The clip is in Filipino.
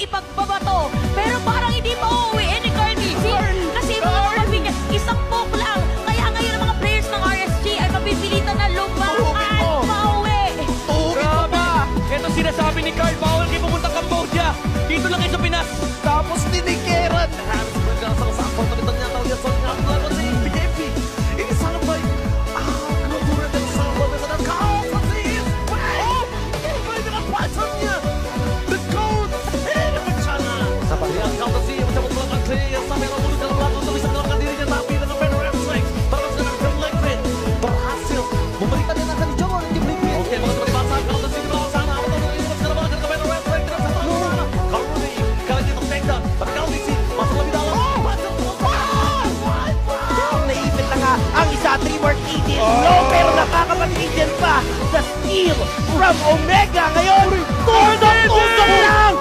ipagbabato. Pero parang hindi pa uuwi ni Carly C. Kasi mga kapamilya, isang poke lang. Kaya ngayon ang mga players ng RSG ay mapipilitan na lumakan pauwi. Grabe! Ito sinasabi ni Carl, bawal kayo pumunta Cambodia. Dito lang kayo sa Pinas. Tapos tinikeran. Hands berjasa sa kompetitor niya tahu dia sangat lawan si BJP. Ini sangat baik. Keluar dari sahabat dan kau pasti. Baik dengan pasarnya. The gold. Ini bencana. Sampai dia kau pasti mencoba melakukan sampai lalu dalam lagu untuk bisa melakukan dirinya tapi dengan Pedro Wrestling. Terus dengan Film Legend berhasil memberikan yang akan dicoba oleh tim Lipi. Oke, mau seperti pasang kau pasti di bawah sana. Atau dari ini segera banget ke Pedro Wrestling tidak bisa terlalu sana. Kau ini kali ini untuk take down. Tapi kau di sini masuk lebih dalam. Naipit na nga ang isa, 3-mark Eden. No, pero nakakapag-Eden pa. The steal from Omega ngayon. Tusok lang!